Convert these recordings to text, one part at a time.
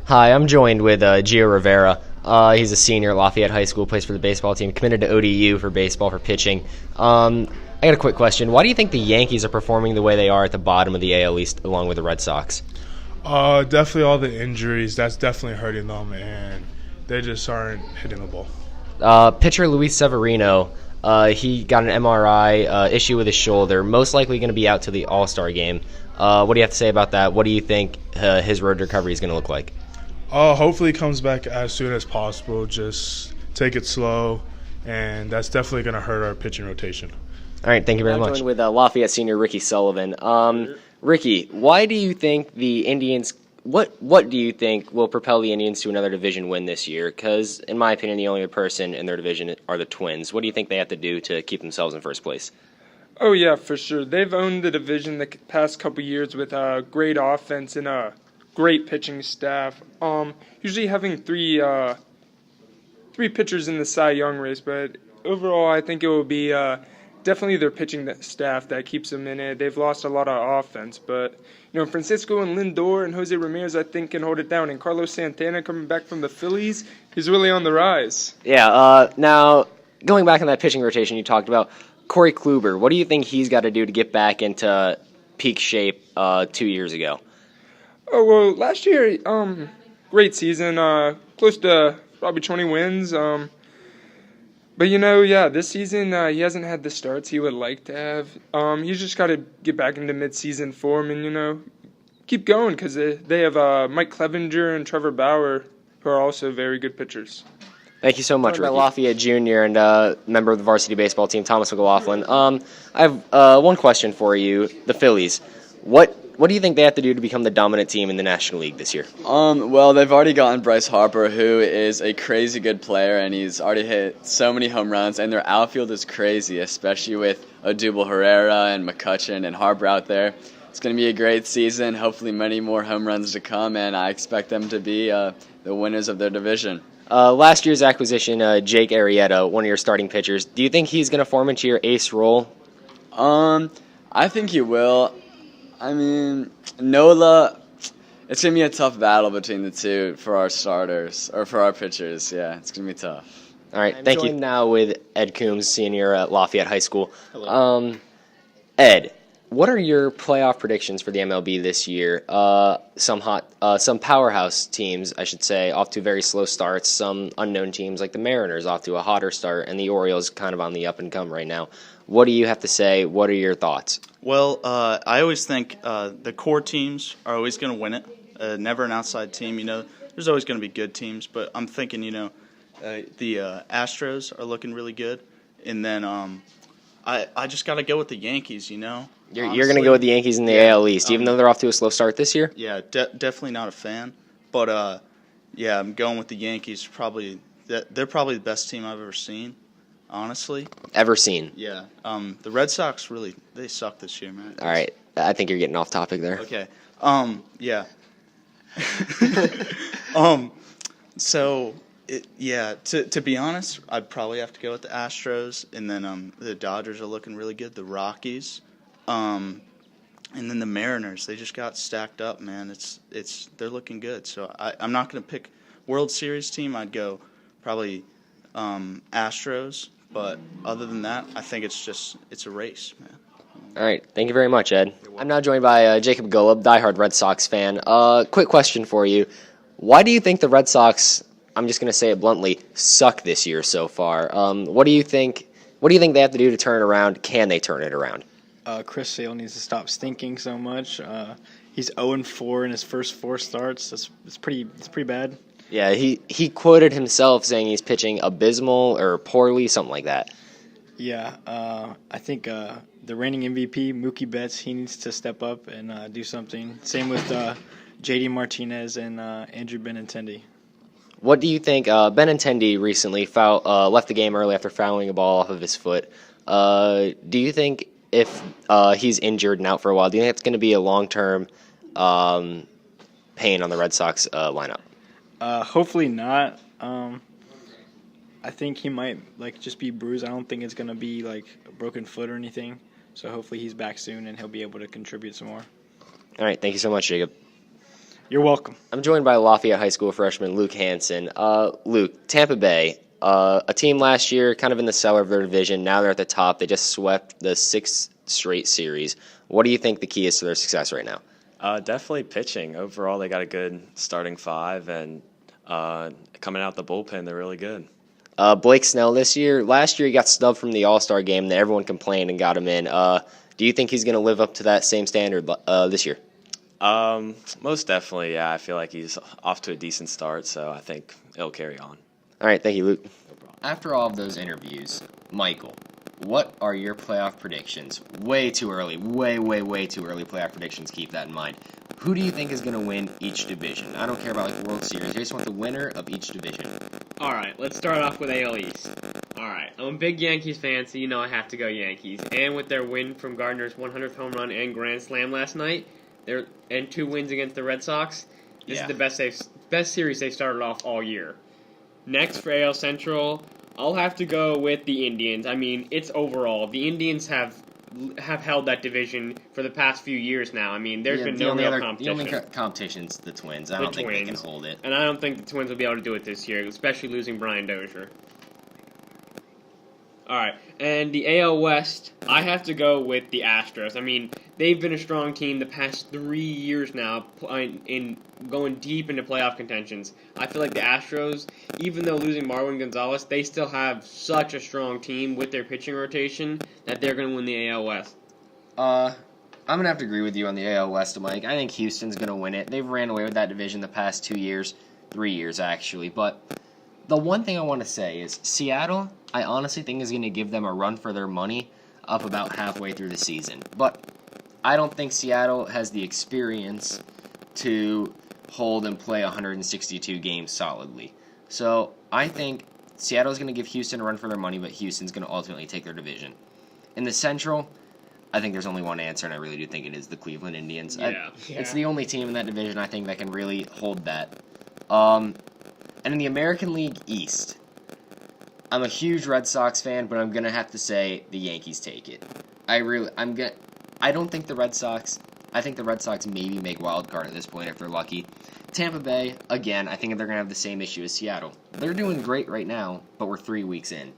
Hi, I'm joined with Gio Rivera. He's a senior at Lafayette High School, plays for the baseball team, committed to ODU for baseball for pitching. I got a quick question. Why do you think the Yankees are performing the way they are at the bottom of the AL East along with the Red Sox? Definitely all the injuries. That's definitely hurting them, and they just aren't hitting the ball. Pitcher Luis Severino, he got an MRI issue with his shoulder, most likely going to be out to the All-Star game. What do you have to say about that? What do you think his road to recovery is going to look like? Hopefully he comes back as soon as possible. Just take it slow, and that's definitely going to hurt our pitching rotation. All right, thank you very much. I'm joined with Lafayette senior Ricky Sullivan. Ricky, why do you think the Indians – what do you think will propel the Indians to another division win this year? Because, in my opinion, the only person in their division are the Twins. What do you think they have to do to keep themselves in first place? Oh, yeah, for sure. They've owned the division the past couple years with a great offense and a great pitching staff. Usually having three pitchers in the Cy Young race, but overall I think it will be definitely their pitching staff that keeps them in it. They've lost a lot of offense, but Francisco and Lindor and Jose Ramirez I think can hold it down. And Carlos Santana coming back from the Phillies, he's really on the rise. Yeah. Now going back on that pitching rotation you talked about, Corey Kluber, what do you think he's got to do to get back into peak shape 2 years ago? Oh, well, last year, great season, close to probably 20 wins. But, this season he hasn't had the starts he would like to have. He's just got to get back into mid-season form and, keep going because they have Mike Clevenger and Trevor Bauer, who are also very good pitchers. Thank you so much, Ricky. Lafayette Jr. and member of the varsity baseball team, Thomas McLaughlin. I have one question for you. The Phillies. What do you think they have to do to become the dominant team in the National League this year? Well, they've already gotten Bryce Harper, who is a crazy good player, and he's already hit so many home runs, and their outfield is crazy, especially with Odubel Herrera and McCutchen and Harper out there. It's going to be a great season, hopefully many more home runs to come, and I expect them to be the winners of their division. Last year's acquisition, Jake Arrieta, one of your starting pitchers, do you think he's going to form into your ace role? I think he will. I mean, Nola, it's going to be a tough battle between the two for our starters, or for our pitchers. Yeah, it's going to be tough. All right, thank you. Now with Ed Coombs, senior at Lafayette High School. Hello. Ed, what are your playoff predictions for the MLB this year? Some powerhouse teams, I should say, off to very slow starts. Some unknown teams like the Mariners off to a hotter start, and the Orioles kind of on the up and come right now. What do you have to say? What are your thoughts? Well, I always think the core teams are always going to win it. Never an outside team. There's always going to be good teams, but I'm thinking, the Astros are looking really good, and then I just got to go with the Yankees. You're going to go with the Yankees in the AL East, even though they're off to a slow start this year. Yeah, definitely not a fan, but I'm going with the Yankees. They're probably the best team I've ever seen. Honestly. Ever seen? Yeah. The Red Sox they suck this year, man. All right. I think you're getting off topic there. Okay. Yeah. To be honest, I'd probably have to go with the Astros, and then the Dodgers are looking really good. The Rockies, and then the Mariners. They just got stacked up, man. They're looking good. So I'm not going to pick World Series team. I'd go probably Astros. But other than that, I think it's a race, man. All right. Thank you very much, Ed. I'm now joined by Jacob Golub, diehard Red Sox fan. Quick question for you. Why do you think the Red Sox, I'm just going to say it bluntly, suck this year so far? What do you think they have to do to turn it around? Can they turn it around? Chris Sale needs to stop stinking so much. He's 0-4 in his first 4 starts. It's pretty bad. Yeah, he quoted himself saying he's pitching abysmal or poorly, something like that. Yeah, I think the reigning MVP, Mookie Betts, he needs to step up and do something. Same with J.D. Martinez and Andrew Benintendi. What do you think? Benintendi recently left the game early after fouling a ball off of his foot. Do you think if he's injured and out for a while, do you think it's going to be a long-term pain on the Red Sox lineup? Hopefully not. I think he might just be bruised. I don't think it's gonna be like a broken foot or anything. So hopefully he's back soon and he'll be able to contribute some more. All right, thank you so much, Jacob. You're welcome. I'm joined by Lafayette High School freshman Luke Hansen. Luke, Tampa Bay, a team last year kind of in the cellar of their division. Now they're at the top. They just swept the 6th straight series. What do you think the key is to their success right now? Definitely pitching. Overall, they got a good starting 5, and coming out the bullpen, they're really good. Blake Snell last year he got snubbed from the All-Star game. That everyone complained and got him in. Do you think he's going to live up to that same standard this year? Most definitely, yeah. I feel like he's off to a decent start, so I think it'll carry on. All right, thank you, Luke. After all of those interviews, Michael, what are your playoff predictions? Way too early. Way too early playoff predictions. Keep that in mind. Who do you think is going to win each division? I don't care about like World Series. I just want the winner of each division. All right, let's start off with AL East. All right, I'm a big Yankees fan, so you know I have to go Yankees. And with their win from Gardner's 100th home run and grand slam last night, and 2 wins against the Red Sox, this is the best series they started off all year. Next for AL Central, I'll have to go with the Indians. I mean, it's overall. The Indians have held that division for the past few years now. I mean, there's been no real competition. The only competition's the Twins. I don't think they can hold it. And I don't think the Twins will be able to do it this year, especially losing Brian Dozier. All right, and the AL West, I have to go with the Astros. I mean, they've been a strong team the past 3 years now in going deep into playoff contentions. I feel like the Astros, even though losing Marwin Gonzalez, they still have such a strong team with their pitching rotation that they're going to win the AL West. I'm going to have to agree with you on the AL West, Mike. I think Houston's going to win it. They've ran away with that division the past 2 years, 3 years actually, but the one thing I want to say is Seattle, I honestly think is going to give them a run for their money up about halfway through the season. But I don't think Seattle has the experience to hold and play 162 games solidly. So I think Seattle's going to give Houston a run for their money, but Houston's going to ultimately take their division. In the Central, I think there's only one answer, and I really do think it is the Cleveland Indians. It's the only team in that division I think that can really hold that. And in the American League East, I'm a huge Red Sox fan, but I'm gonna have to say the Yankees take it. I don't think the Red Sox. I think the Red Sox maybe make wild card at this point if they're lucky. Tampa Bay, again, I think they're gonna have the same issue as Seattle. They're doing great right now, but we're 3 weeks in.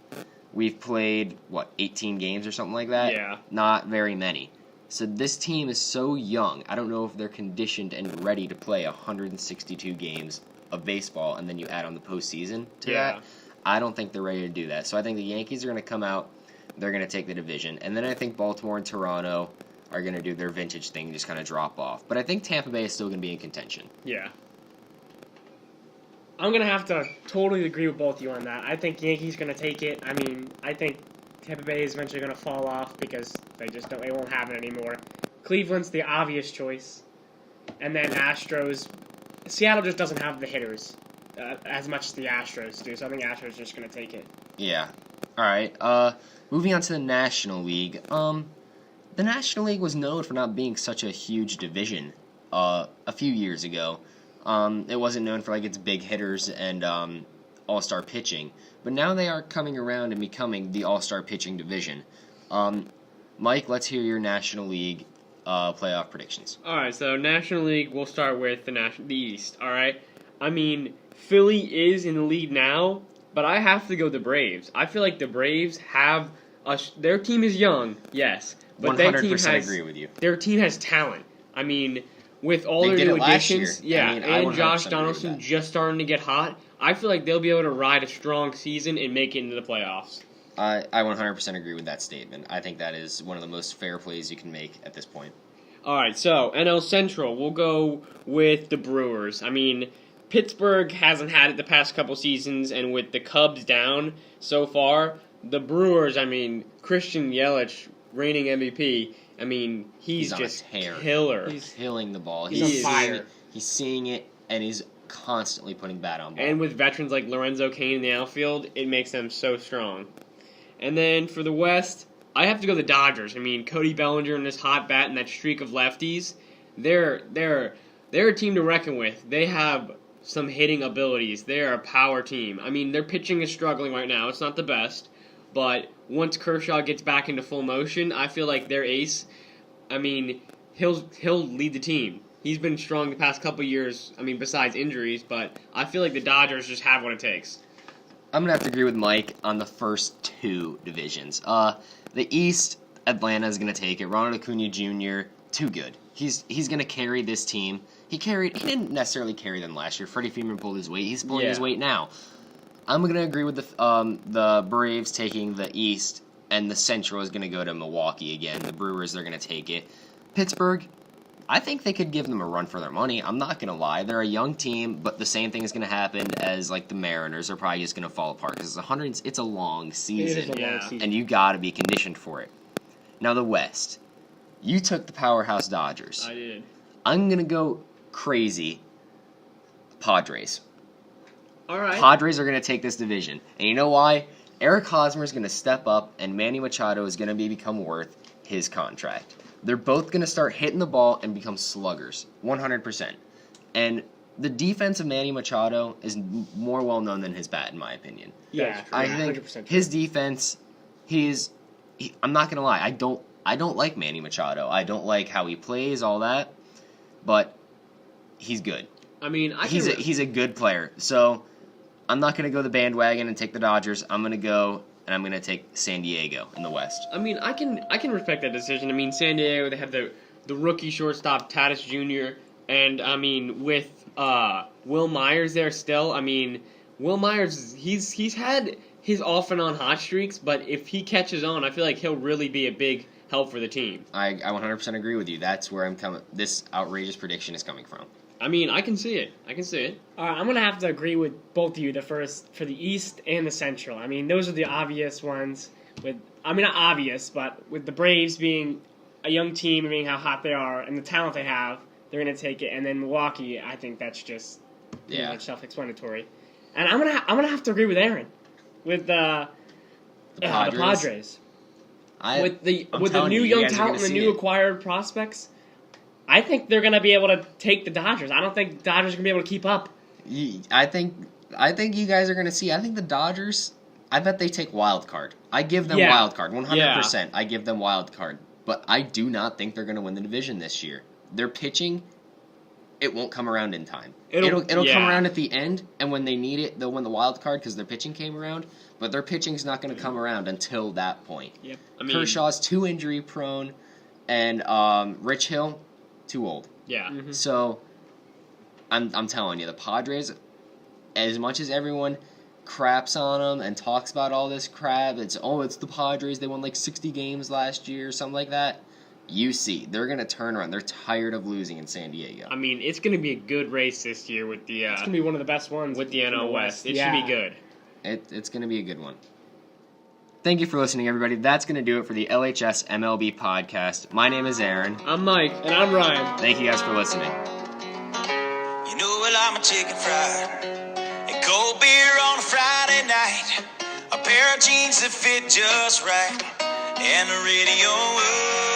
We've played 18 games or something like that. Yeah. Not very many. So this team is so young. I don't know if they're conditioned and ready to play 162 games of baseball, and then you add on the postseason to that. I don't think they're ready to do that. So I think the Yankees are going to come out, they're going to take the division, and then I think Baltimore and Toronto are going to do their vintage thing and just kind of drop off. But I think Tampa Bay is still going to be in contention. Yeah. I'm going to have to totally agree with both of you on that. I think Yankees going to take it. I mean, I think Tampa Bay is eventually going to fall off because they won't have it anymore. Cleveland's the obvious choice. And then Astros. Seattle just doesn't have the hitters as much as the Astros do, so I think Astros are just going to take it. Yeah. All right. Moving on to the National League. The National League was known for not being such a huge division a few years ago. It wasn't known for its big hitters and all-star pitching, but now they are coming around and becoming the all-star pitching division. Mike, let's hear your National League playoff predictions. All right, so National League, we'll start with the East. All right, I mean Philly is in the lead now, but I have to go the Braves. I feel like the Braves have their team is young, yes, but 100% agree with you. Their team has talent. I mean, with all their new additions, and Josh Donaldson just starting to get hot, I feel like they'll be able to ride a strong season and make it into the playoffs. I 100% agree with that statement. I think that is one of the most fair plays you can make at this point. All right, so NL Central, we'll go with the Brewers. I mean, Pittsburgh hasn't had it the past couple seasons, and with the Cubs down so far, the Brewers, I mean, Christian Yelich, reigning MVP, I mean, he's just killer. He's killing the ball. He's on fire. He's seeing it, and he's constantly putting bat on ball. And with veterans like Lorenzo Cain in the outfield, it makes them so strong. And then for the West, I have to go the Dodgers. I mean, Cody Bellinger and his hot bat and that streak of lefties, they're a team to reckon with. They have some hitting abilities. They're a power team. I mean, their pitching is struggling right now. It's not the best, but once Kershaw gets back into full motion, I feel like their ace, I mean, he'll lead the team. He's been strong the past couple years. I mean, besides injuries, but I feel like the Dodgers just have what it takes. I'm gonna have to agree with Mike on the first two divisions. The East, Atlanta is gonna take it. Ronald Acuna Jr. too good. He's gonna carry this team. He didn't necessarily carry them last year. Freddie Freeman pulled his weight. He's pulling his weight now. I'm gonna agree with the Braves taking the East, and the Central is gonna go to Milwaukee again. The Brewers, they're gonna take it. Pittsburgh, I think they could give them a run for their money. I'm not gonna lie. They're a young team, but the same thing is gonna happen as like the Mariners. They're probably just gonna fall apart because it's a long season, and you gotta be conditioned for it. Now the West, you took the powerhouse Dodgers. I did. I'm gonna go crazy. Padres. All right. Padres are going to take this division. And you know why? Eric Hosmer is going to step up, and Manny Machado is going to become worth his contract. They're both going to start hitting the ball and become sluggers, 100%. And the defense of Manny Machado is more well-known than his bat, in my opinion. Yeah, I think his defense, I'm not going to lie, I don't like Manny Machado. I don't like how he plays, all that, but he's good. I mean, he's a good player. So I'm not going to go the bandwagon and take the Dodgers. I'm going to go and I'm going to take San Diego in the West. I mean, I can respect that decision. I mean, San Diego, they have the rookie shortstop Tatis Jr. and I mean with Will Myers there still. I mean, Will Myers he's had his off and on hot streaks, but if he catches on, I feel like he'll really be a big help for the team. I 100% agree with you. That's where this outrageous prediction is coming from. I mean, I can see it. All right, I'm going to have to agree with both of you for the East and the Central. I mean, those are the obvious ones. Not obvious, but with the Braves being a young team and being how hot they are and the talent they have, they're going to take it. And then Milwaukee, I think that's just pretty much self-explanatory. And I'm gonna have to agree with Aaron with the Padres. With the new young talent and the new acquired prospects, I think they're going to be able to take the Dodgers. I don't think the Dodgers are going to be able to keep up. I think you guys are going to see. I think the Dodgers, I bet they take wild card. I give them wild card, 100%. Yeah. I give them wild card. But I do not think they're going to win the division this year. Their pitching, it won't come around in time. It'll come around at the end, and when they need it, they'll win the wild card because their pitching came around. But their pitching's not going to come around until that point. Yep. Kershaw's too injury prone, and Rich Hill, too old. Yeah. Mm-hmm. So, I'm telling you, the Padres, as much as everyone craps on them and talks about all this crap, it's the Padres, they won like 60 games last year or something like that. You see, they're going to turn around. They're tired of losing in San Diego. I mean, it's going to be a good race this year with the... it's going to be one of the best ones. With the NL West. It should be good. It's going to be a good one. Thank you for listening, everybody. That's going to do it for the LHS MLB podcast. My name is Aaron. I'm Mike. And I'm Ryan. Thank you guys for listening. You know, well, I'm a chicken fried and cold beer on a Friday night, a pair of jeans that fit just right, and the radio.